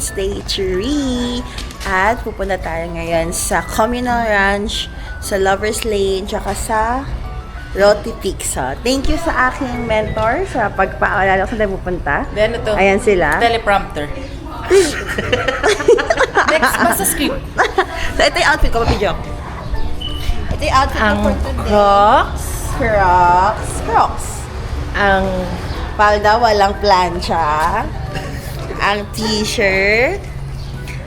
birthday tree. At pupunta tayo ngayon sa Communal Ranch, sa Lover's Lane, tsaka sa Roti Pizza. Thank you sa aking mentor sa pagpaalala ko saan tayo pupunta. Ano to? Ayan sila. Teleprompter. Next pa sa script. So, ito yung outfit ko, Papi Jo. Ito yung outfit ko for today. Crocs. Ang Palda, walang plancha. Ang t-shirt.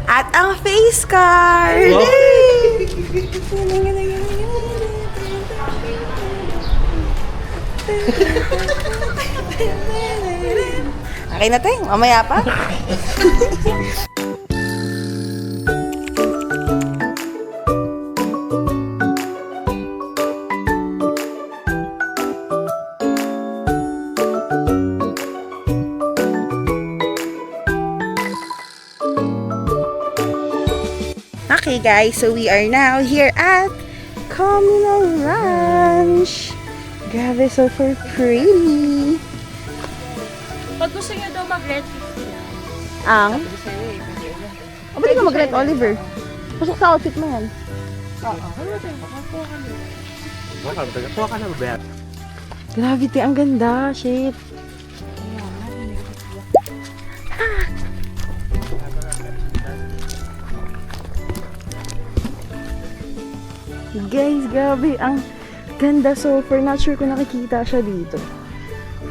At ang face card. Wow. Okay na tayo. Mamaya pa. Okay guys, so we are now here at Communal Ranch. Grabe, so pretty. Pag gusto niyo daw mag-red 50 lang. Ang? O, ba't di ka mag-red Oliver? Pasok sa outfit mo yan. Kuha ka na ba? Gravity, ang ganda. Shit. Guys, grabe. Ang ganda so far. Not sure kung nakikita siya dito.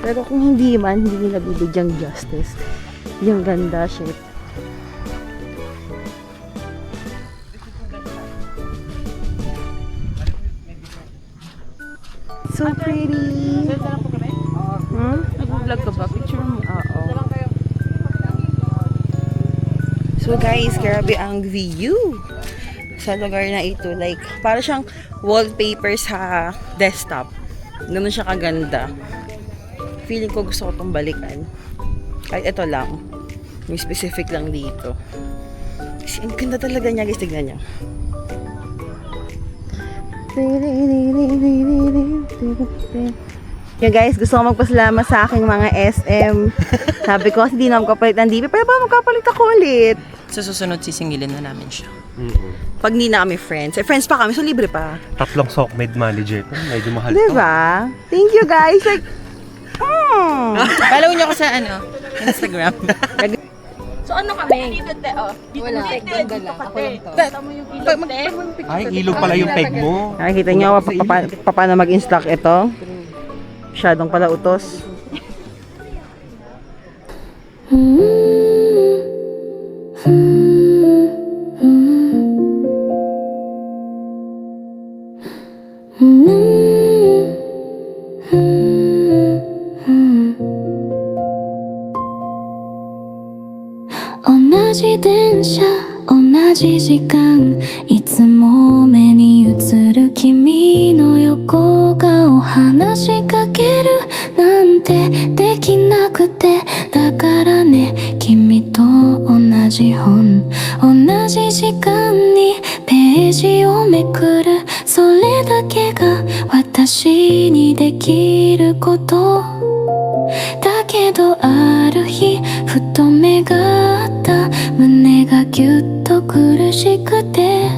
Pero kung hindi man, hindi nila bibigyang justice. Yung ganda, shit. So pretty. Hmm? Nag-vlog ka ba? Picture mo. Oo. So guys, grabe ang view sa lugar na ito. Like, para siyang wallpaper sa desktop. Ganun siya kaganda. Feeling ko gusto ko itong balikan. Kahit ito lang. May specific lang dito. Kasi ang ganda talaga niya. Guys, tignan niya. Yeah guys, gusto ko magpasalamat sa aking mga SM. Sabi ko, hindi na magkapalit ng DP. Pero ba magkapalit ako ulit? sa susunod sisingilin na namin siya. Pag hindi na kami friends. Eh, friends pa kami, so libre pa. 3 sockmate manager. Medyo mahal to. Diba? Thank you guys. Like, Follow niyo ako sa Instagram. So ano kami? Dito te, oh. Wala. Ganda lang. Ako lang to. Tama yung ilog te. Ay, ilog pala yung peg mo. nakikita nyo paano mag-instack ito. Masyadong pala utos. Onaji densha, onaji jikan, いつも目に映る君の横顔、話しかけるなんてできなくて、だからね、君と同じ本、同じ時間にページをめくる、それだけが私にできること。だけどある日ふと目が合った、胸がぎゅっと苦しくて、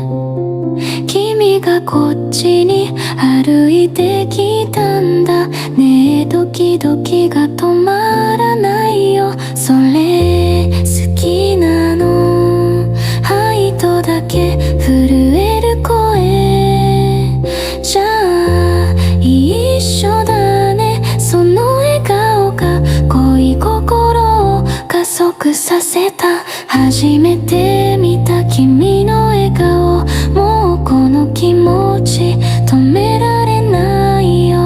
君がこっちに歩いてきたんだねえ、ドキドキが止まらないよ、それ好きなの、はいとだけ震える声、じゃあ一緒だね、その笑顔が恋心を加速させた、初めて見た君の笑顔、もうこの気持ち止められないよ。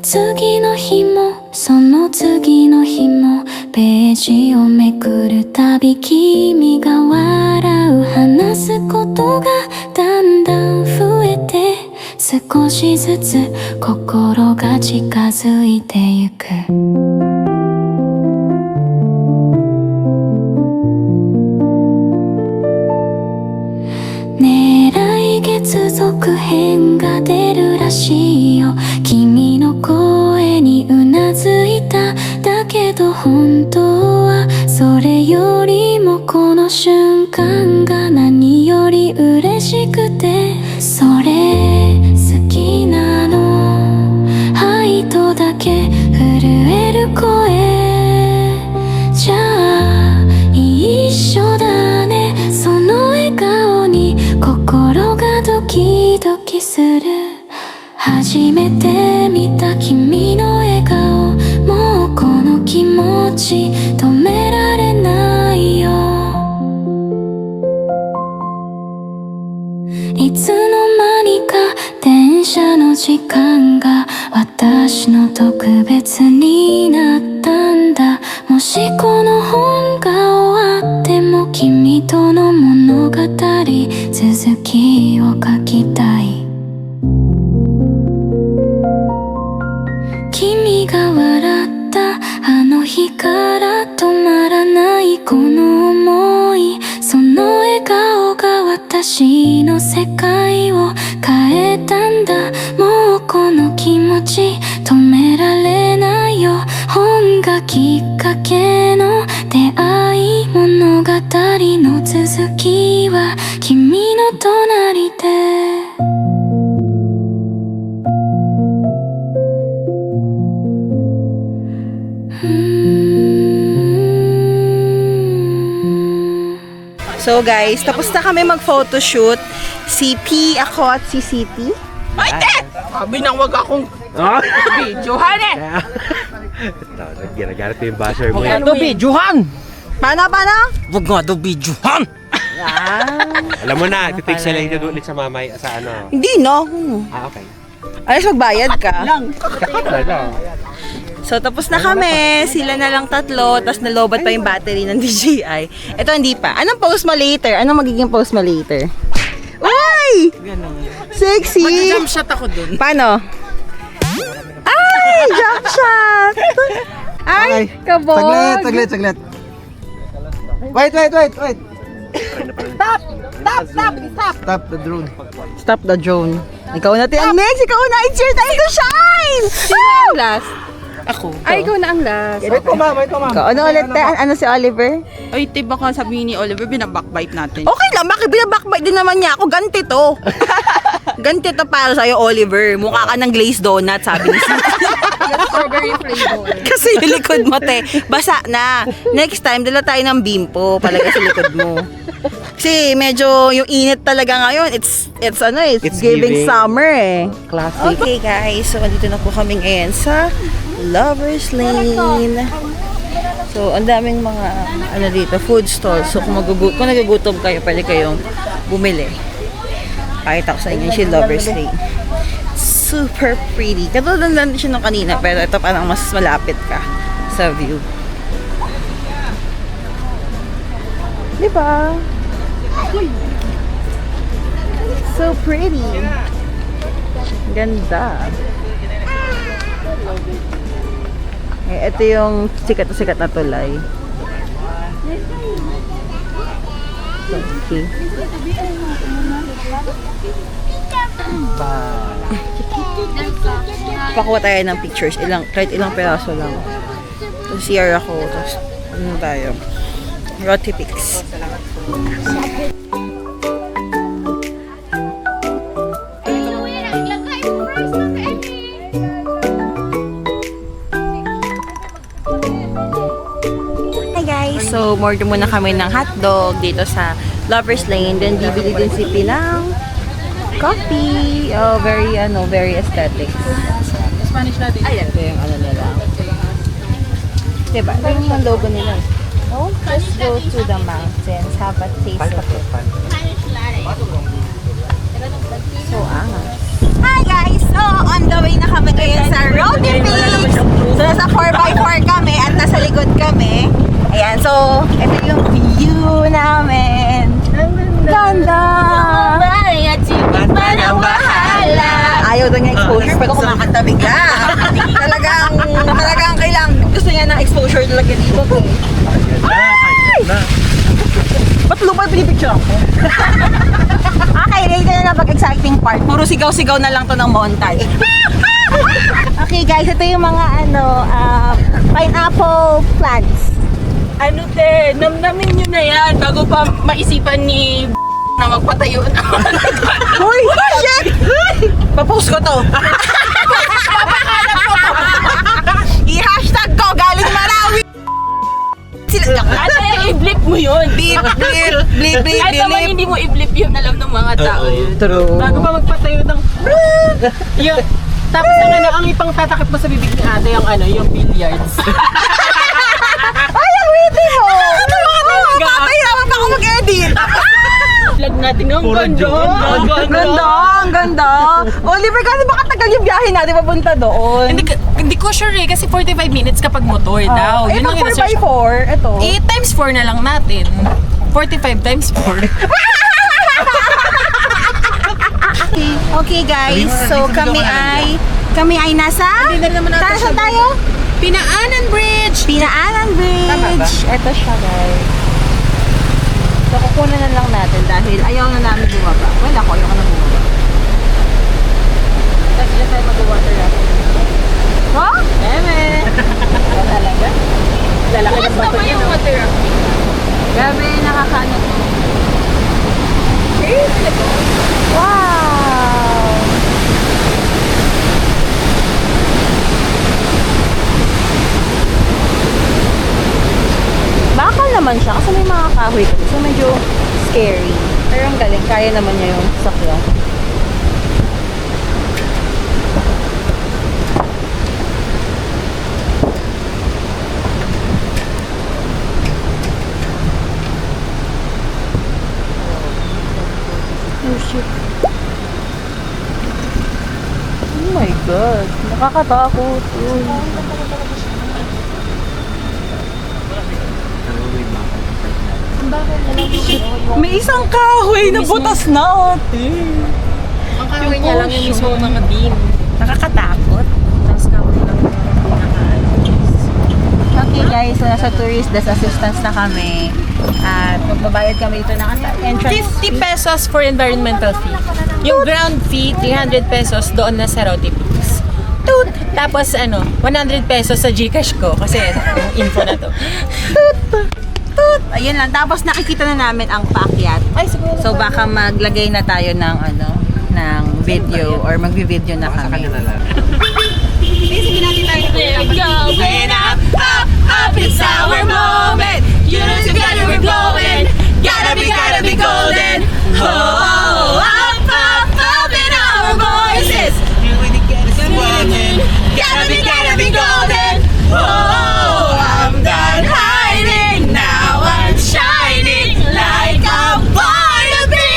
次の日もその次の日もページをめくるたび君が笑う、話すことがだんだん増えて、少しずつ心が近づいてゆく。ねえ来月続編が出るらしいよ、君の声にうなずいた、だけど本当はそれよりもこの瞬間が何より嬉しくてそれ好きなのはいとだけ震える声じゃあ一緒だねその笑顔に心がドキドキする初めて見た君の笑顔もうこの気持ち止められないよいつの間にか電車の時間が私の特別になったんだもしこの本が終わっても君との物語続きを書きたい君が笑ったあの日から止まらないこの想いその笑顔が私の世界を変えたんだもうこの気持ち止められないよ本がきっかけの出会い物語の続きは君の隣でSo guys, tapos na kami mag-photoshoot. Si P, ako at si City. Ay, sabi nang wag akong videohan eh! Ginagalit yung basher mo. Wag nga daw videohan! Paano? Wag nga daw videohan! Alam mo na, titake lang ito ulit sa mamay sa ano. Hindi, no? Okay. Ayos, magbayad ka. Ano? So, tapos na kami. Sila na lang tatlo. Tapos nalobat pa yung battery ng DJI. Ito, hindi pa. Anong post mo later? Anong magiging post mo later? Uy! Sexy! Mag-jump shot ako dun. Paano? Ay! Jump shot! Ay! Kabog! Saglit. Wait. Stop the drone. Stop the drone. Ikaw na, Next! Ikaw na! It's your time to shine! Sino ang last? Ako. Ay, ikaw na ang last. Wait ko, ma'am. Ikaw, ano ulit? Ano si Oliver? Ay, te, baka sabihin ni Oliver, binabackbite natin. Okay lang, bakit binabackbite din naman niya ako? Ganti to. Ganti to para sa'yo, Oliver. Mukha ka ng glazed donut, sabi ni City. Strawberry flavor. Kasi yung likod mo, te, basa na. Next time, dala tayo ng bimpo, palagay sa likod mo. Kasi medyo yung init talaga ngayon, it's giving summer eh. Classic. Okay guys, so andito na po kami ngayon sa Lover's Lane. So, ang daming mga dito, food stalls. So, kung nagugutom kayo, pwede kayong bumili. Pakita ko sa inyo si Lover's Lane. Super pretty. Katulad lang siya nung kanina, pero ito parang mas malapit ka sa view. Diba? So pretty. Ganda. Eh, ito yung sikat na tulay. Okay. Pakuha tayo ng pictures. Kahit ilang peraso lang. Tapos CR ako. Tapos ano tayo? Roti pics. So, order muna kami ng hotdog dito sa Lover's Lane. Then, bibili din si P ng coffee. Oh, very aesthetic. Spanish natin. Ayan. Ito yung ano nila. Diba? Ito yung logo nila. Oh, let's go to the mountains. Have a taste of it. So, angas. Hi guys! So, on the way na kami ngayon sa Roti Pics. So, nasa 4x4 kami at nasa likod kami. Ayan, so, ito yung view namin. Ganda! Ayaw daw niya exposure, pero kumakanta bigla. Talagang kailangan, gusto niya ng exposure talaga dito. Ay! Ba't lupa pinipicture ako? Okay, later na pag-exciting part. Puro sigaw-sigaw na lang to ng montage. Okay guys, ito yung mga pineapple plants. Ano te, namnamin nyo na yan bago pa maisipan ni na magpatayo na. Hoy! Shit! Papost ko to. I-hashtag ko, galing Marawi. Ate, i-blip mo yun. Beep, beep, beep, beep, Kahit naman beep. hindi mo i-blip yun, alam ng mga tao yun. True. Bago pa magpatayo ng... yung, tapos ang ipang tatakip mo sa bibig ni ate, yung billiards. Ay, ang witty mo! Papahirapan ako mag-edit. Vlog natin ang ganda. Ganda, ang ganda. Oliver, kasi baka tagal yung biyahe natin papunta doon. Hindi ko sure kasi 45 minutes kapag motor daw. Eh, Yun ang pag ina-search 4x4, ito. 8 times 4 na lang natin. 45 times 4. Okay guys, so kami ay nasa? Saan tayo? Pinaanan Bridge! Pinaanan Bridge. Tama ba? Ito siya guys. So kukunan na lang natin dahil ayaw na namin bumaba. Wala ko, ayaw ka na bumaba. Tapos dyan tayo mag-water rafting. Huh? Eme! Talaga? Lalaki ng bato niya, no? Grabe, nakakaano to. Wow! Bakal naman siya kasi may mga kahoy kasi. So medyo scary. Pero ang galing, kaya naman niya yung sakyan. Oh shit. Oh my god. Nakakatakot. May isang kahoy na butas na ate. Ang kahoy niya lang yung mismo mga beam. Nakakatakot. Tapos kahoy lang yung pinaka-alis. Okay guys, so nasa tourist desk assistance na kami. At magbabayad kami ito ng entrance 50 pesos for environmental fee. Yung ground fee, 300 pesos doon na sa Roti Peaks. Toot! Tapos 100 pesos sa Gcash ko kasi yung info na to. Ayun lang. Tapos nakikita na namin ang paakyat. Ay, siguro. So baka maglagay na tayo ng ng video or magbi-video na kami. There we go, when up, it's our moment. You know together we're glowing. Gotta be golden. Oh, up in our voices. Gotta be golden. Oh, I'm done hiding. Now I'm shining like a Barnaby.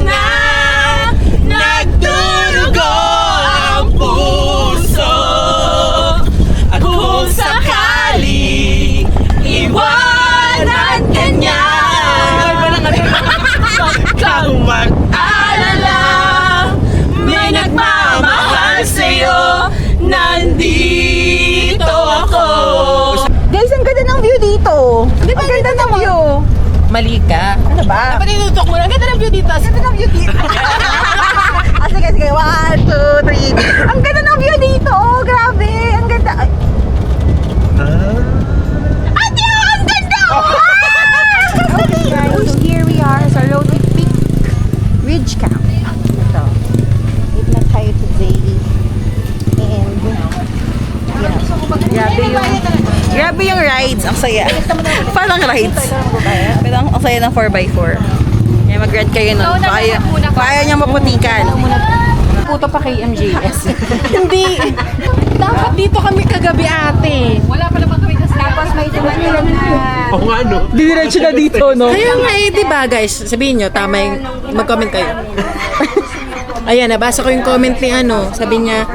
Na nagdurugo ang puso. At kung sakali iwanan ka niya, huwag kang mag-alala. May nagmamahal sa'yo. Nandito ako. Guys, ang ganda ng view dito. Ang ganda ng view. Mali ka. Ano ba? Dapat inutok mo na. Ganda ng view dito. Ang ganda ng view dito. Sige. 1, 2, 3. Ang ganda ng view dito. Oh, grabe. Ang ganda. Ay. Ang ganda! Okay guys, so here we are sa Roti Peak Ridge Camp. Ito. Eat na tayo today. And grabe yung rides. Ang saya. Parang rides. Pero ang saya ng 4x4. Kaya mag-ride kayo nun. Kaya niyang maputikan. Puto pa kay MJS. Hindi. Dapat dito kami kagabi ate. Wala pala bang kami kasi. Tapos may tumalan na. Oo nga, no? Diretso na dito, no? Kaya nga di ba guys, sabihin nyo, tama yung mag-comment kayo. Ayan, nabasa ko yung comment ni sabi niya,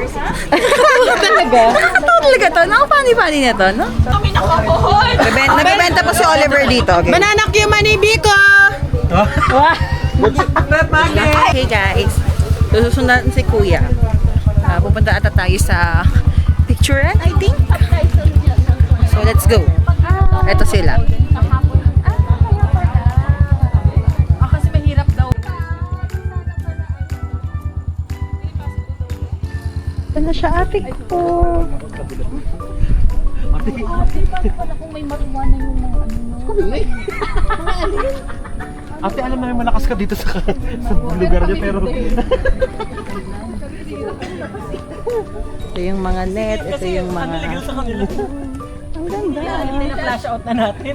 talaga? Talaga to? Nakapani-pani na to, no? Kami nakapohon. Nagbebenta pa si Oliver dito. Okay. Bananak yung manibiko! Okay guys, susundan si Kuya. Pupunta ata tayo sa picturean, I think. So let's go. Ito sila. Kasi mahirap daw. na siya, ate ko. Ate, alam namin malakas ka dito sa lugar niya, pero... Ito yung mga net, ito yung mga... Ang ganda. Flash out na natin.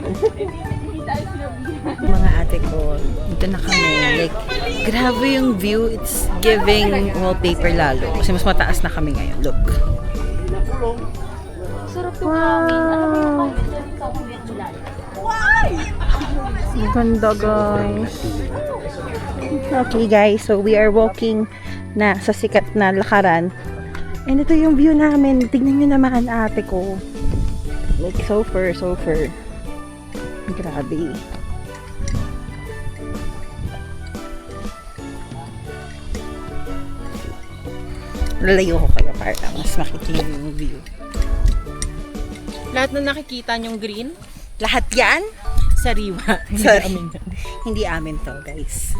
Mga ate ko, dito na kami. Like, grabe yung view. It's giving wallpaper lalo. Kasi mas mataas na kami ngayon. Look. Wow! Ang ganda, guys. Okay, guys. So, we are walking na sa sikat na lakaran. And ito yung view namin. Tignan nyo naman, ate ko. Like, so far. Grabe. Lalayo ko kaya para mas makita yung view. Lahat na nakikita yung green, Lahat yan? sariwa. Sorry. Hindi amin to, guys.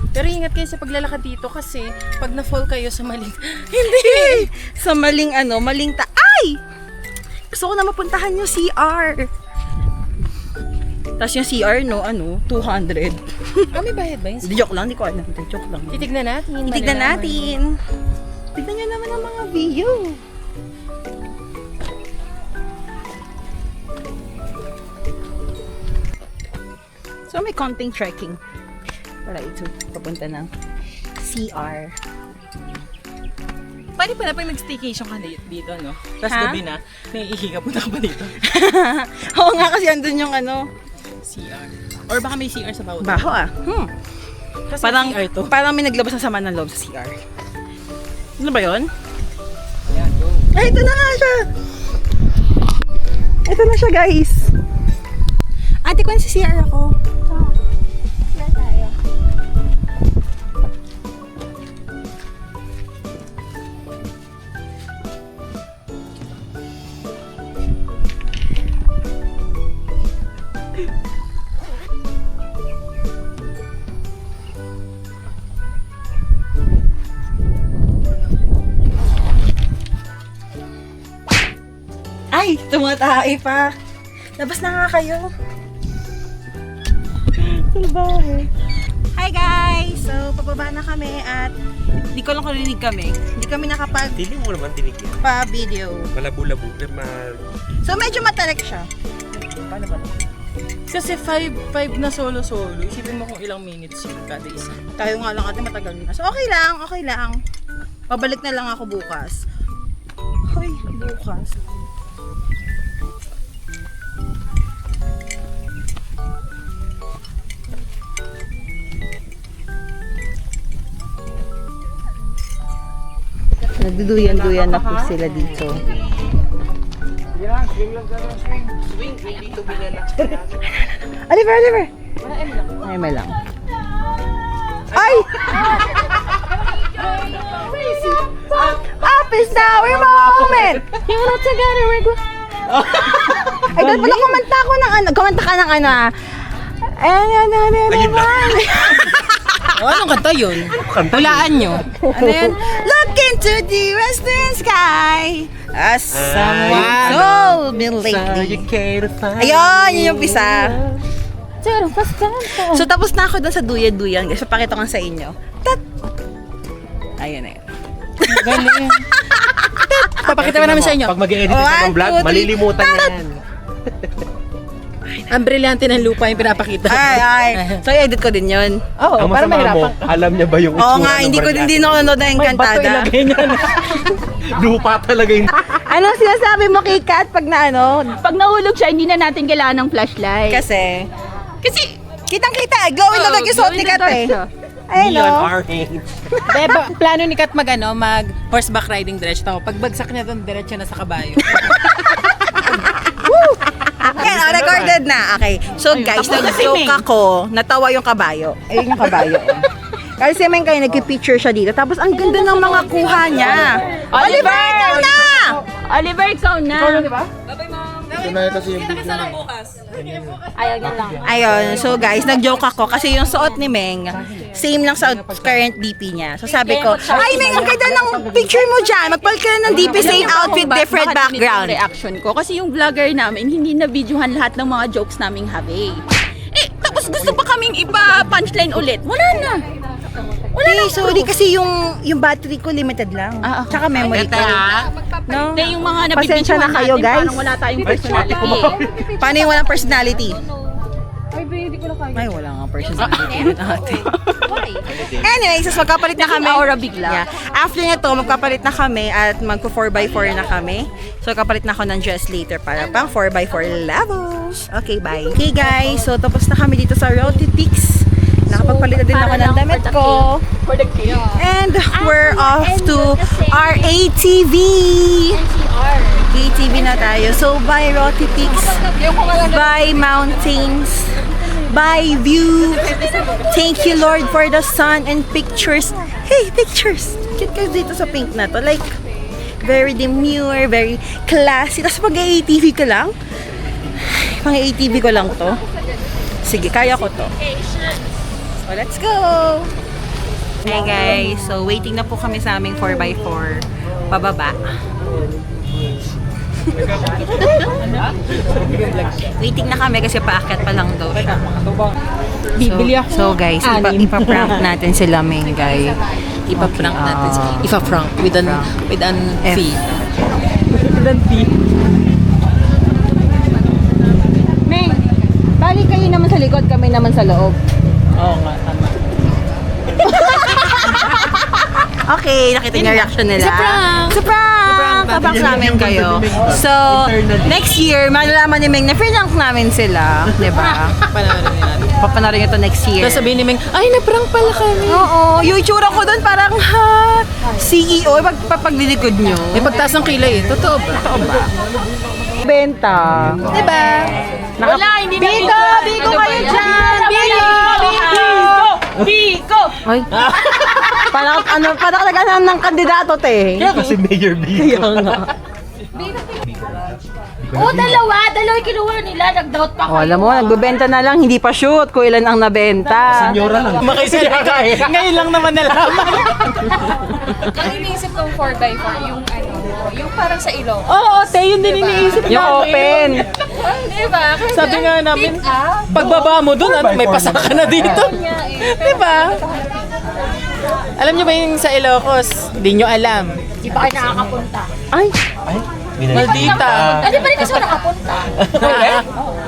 Pero ingat kayo sa paglalakad dito kasi pag na-fall kayo sa maling... Hindi! Sa maling Ay! Gusto ko na mapuntahan yung CR. Tapos yung CR, 200. may bayad ba yun? Hindi, joke lang. Hindi ko alam. Joke lang. Titignan natin. Titignan malalaman. natin. Tignan nyo naman ang mga view. So, may konting trekking. Para ito, papunta ng CR. Pwede pa na pag nag-staycation ka dito, no? Tapos Ha? gabi na, naiihi ka, punta ka pa dito. Oo nga, kasi andun yung CR. Or baka may CR sa bawat. baho ah. Kasi Parang, CR to. parang may naglabas ng sama ng loob sa CR. Ano ba yun? Ayan, go. Ay, ito na nga siya! Ito na siya, guys! Ate ko, si CR ako. Ay, tumatae pa. Labas na nga kayo. Salbahe. Hi guys! So, pababa na kami at hindi ko lang kurinig kami. Hindi kami Hindi mo naman tinig yan. nakapag-video. Malabo-labo. So, medyo matalek siya. Paano ba ito? Kasi 5 na solo-solo. Isipin mo kung ilang minutes yun kada isa. Tayo nga lang ate, matagal na. So, okay lang. Pabalik na lang ako bukas. Hoy, bukas. Nagduduyan-duyan na po sila dito. Oliver! Ay, may lang. Ay! Up is now our moment! You know, together we're good. Ay, dahil pala kumanta ka ng ano ah. Ayun lang. Oh, anong kanta yun? Hulaan nyo. Ano yun? Look into the western sky as someone told me lately. Ayun, yun yung pisa. So, tapos na ako doon sa duyan-duyan. Guys, papakita ko sa inyo. Tat! Ayun na yun. Galing. Papakita mo namin sa inyo. Pag mag-edit ka ng vlog, 1, 2, 3. malilimutan yan. Ang brilyante ng lupa yung pinapakita. Ay. So, i-edit ko din yun. Oo, Ang para masama mo, mahirapan ka. alam niya ba yung Oo nga, hindi ko din nanonood ng May bato Encantada. ilagay niya na. Lupa talaga yung... Anong sinasabi mo kay Kat pag na ano? Pag nahulog siya, hindi na natin kailangan ng flashlight. Kasi kitang-kita, glow in the dark yung suot ni Kat eh. Ayun Neon no? orange. Beba, plano ni Kat mag horseback riding diretso. Pag bagsak niya doon, diretso na sa kabayo. Yan, recorded na. Okay. So guys, nag-joke ako, natawa yung kabayo. Ayun yung kabayo. Kasi may kayo nag-picture siya dito. Tapos ang ganda ng mga kuha niya. Oliver, ikaw na! Oliver, ikaw na. Bye-bye, mom. Ayun, so guys, nag-joke ako kasi yung suot ni Meng, same lang sa current DP niya. So sabi ko, ay Meng, ang ganda ng picture mo dyan. Magpalit ka na ng DP, same outfit, different background. Reaction ko kasi yung vlogger namin hindi na videohan lahat ng mga jokes naming habe. Eh, tapos gusto pa kaming ipa-punchline ulit. Wala na. Wala na. Sorry kasi yung battery ko limited lang. Tsaka memory ko. No? Hindi, yung mga Pasensya na nabibidyohan kayo, natin, guys. parang wala tayong personality. Paano yung walang personality? Ay, wala nga personality natin. Anyways, so magkapalit na kami. Aura bigla. Yeah. After nito, magkapalit na kami at magpo 4x4 na kami. So, kapalit na ako ng dress later para pang 4x4 levels. Okay, bye. Okay, guys. So, tapos na kami dito sa Rotipix. Nakapagpalit na din ako ng damit ko. And we're off to our ATV. ATV na tayo. So, by Rotipix, by mountains, by view. Thank you, Lord, for the sun and pictures. Hey, pictures! Cute kayo dito sa pink na to. Like, very demure, very classy. Tapos pag ATV ka lang, pang ATV ko lang to. Sige, kaya ko to. So, let's go! Hey guys, so waiting na po kami sa aming 4x4 pababa. Waiting na kami kasi paakyat pa lang daw siya. Bibili ako. So guys, ipaprank natin sila Mengay. Ipaprank natin. Ipaprank with an F. fee. Meng, bali kayo naman sa likod, kami naman sa loob. Oo nga, tama. Okay, nakita niyo yung reaction nila. It's a prank! It's a prank! Paprank namin kayo. So, next year, malalaman ni Meng na prank namin sila. Diba? Panoorin natin. Papanorin nyo to next year. Tapos sabihin ni Meng, ay, naprank pala kami. Oo, yung itsura ko doon parang, ha, CEO, paglilikod nyo. May pagtaas ng kilay eh. Totoo ba? Benta. Diba? Wala, hindi na Biko! Biko kayo dyan! Biko! Biko! Ay. Parang nag-anam ng kandidato, te. Kasi Mayor B. Oh, dalawa yung kinuha nila. Nag-doubt pa Oh, alam mo, nagbebenta na lang, hindi pa shoot kung ilan ang nabenta. Senyora lang. Makisaya ka eh. Ngayon lang naman nalaman. Ang iniisip kong 4x4, yung parang sa ilong. Oo, te, yun din iniisip Yung open. Diba? Sabi nga namin, pagbaba mo dun, may pasaka na dito. Diba? Alam nyo ba yung sa Ilocos? Hindi nyo alam. Di ba kayo nakakapunta? Ay, Maldita. Hindi pa rin kasi nakapunta.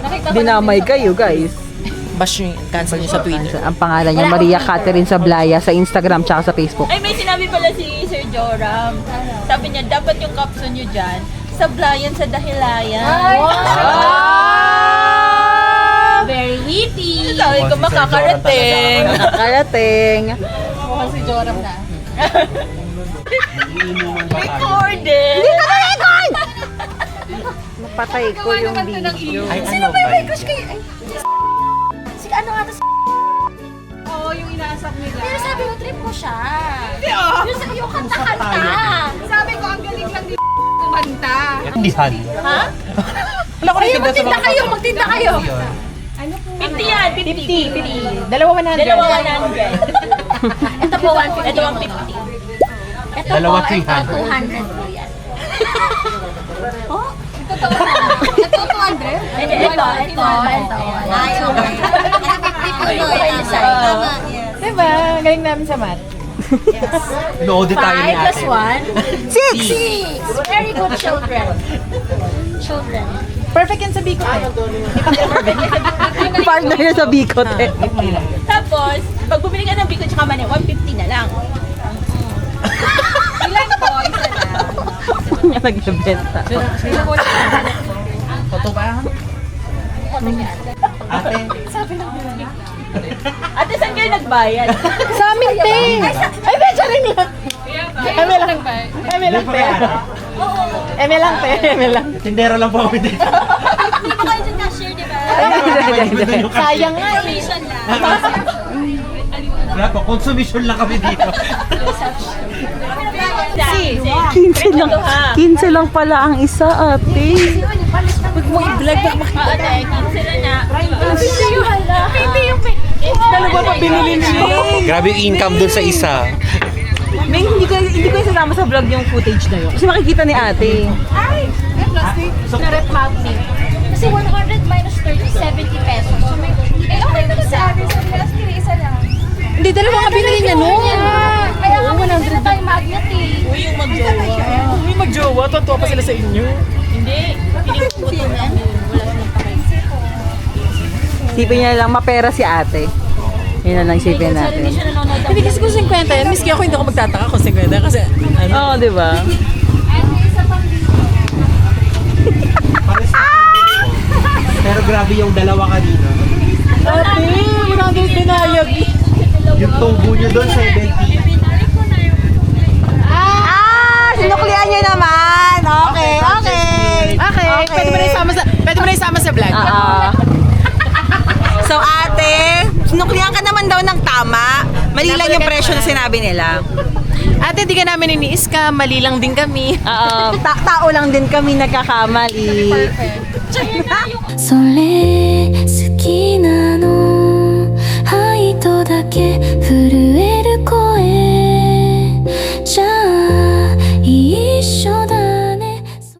Nakita ko dinamay kayo, guys. Bash nyo, cancel nyo sa Twitter. Ang pangalan niya, Maria Catherine Sablaya, sa Instagram tsaka sa Facebook. Ay, may sinabi pala si Sir Joram. Sabi niya, dapat yung caption niyo dyan, sablayan sa dahilayan. very witty. Sabi ko, makakarating. Nakarating. Mukhang si Joram na. Recorded. Hindi ka na-record! Napatay ko yung video. Sino ba yung may crush kayo? Si ano nga to? Oo, yung inaasap nila. Pero sabi mo, trip ko siya. Yung kanta-kanta. Sabi ko, ang galing lang ni kumanta. Tindihan. Ha? Ay, magtinda kayo, magtinda kayo. 50 yan, 50. Dalawa 100. Dalawa 100. Ito po 150. Ito ang 50. Ito Dalawa, po, ito 300. 200 po yan. Oh? Ito 200? Ito. Ay, okay. Okay, Tama, yes. Diba? Galing namin sa math. No, tayo ni 5 plus ate. 1? 6. Very good children. Children. Perfect yan sa Bicol eh. Partner niya sa Bicol, eh. Tapos, pag bumili ka ng Bicol tsaka Mani, 150 na lang. Ilan po? Isa lang. Niya nagbebenta. Totoo ba? Ate. Ate, saan kayo nagbayad? Sa amin, te! Ay, be, charing lang. Eme lang. Eme lang, te. Eme lang, te. Eme lang. Tindera lang po kami dito. Hindi mo kayo dyan cashier, di ba? Sayang nga eh. Commission lang. Wala po, consumption lang kami dito. 15 lang pala ang isa, ate. Huwag mo Grabe yung income dun sa isa. May hindi ko isasama sa vlog yung footage na yun. Kasi makikita ni ate. Ay! Na rep magnet. Kasi 100 minus 30, 70 pesos. So may... Eh, okay na sa akin. Sabi na, isa lang. Hindi, dalawa ka binili niya noon. Kaya nga hindi na tayo magnet eh. Uy, yung magjowa. Uy, magjowa. Totoo pa sila sa inyo. Hindi. Sipin niya lang, mapera si ate. Yun na lang sipin natin. Hindi kasi kung 50 yan, miski ako hindi ako magtataka kung 50 kasi ano. Oo, di ba? Pero grabe yung dalawa kanina. Ate, yun ang dinayag. Yung tubo nyo doon, 70. Sinuklian niyo naman! Okay, okay! Okay, pwede mo na isama sa vlog. So ate, sinuklian ka naman daw ng tama. Mali lang yung presyo na sinabi nila. Ate, di ka namin iniis ka, mali lang din kami. Tao lang din kami nagkakamali. それ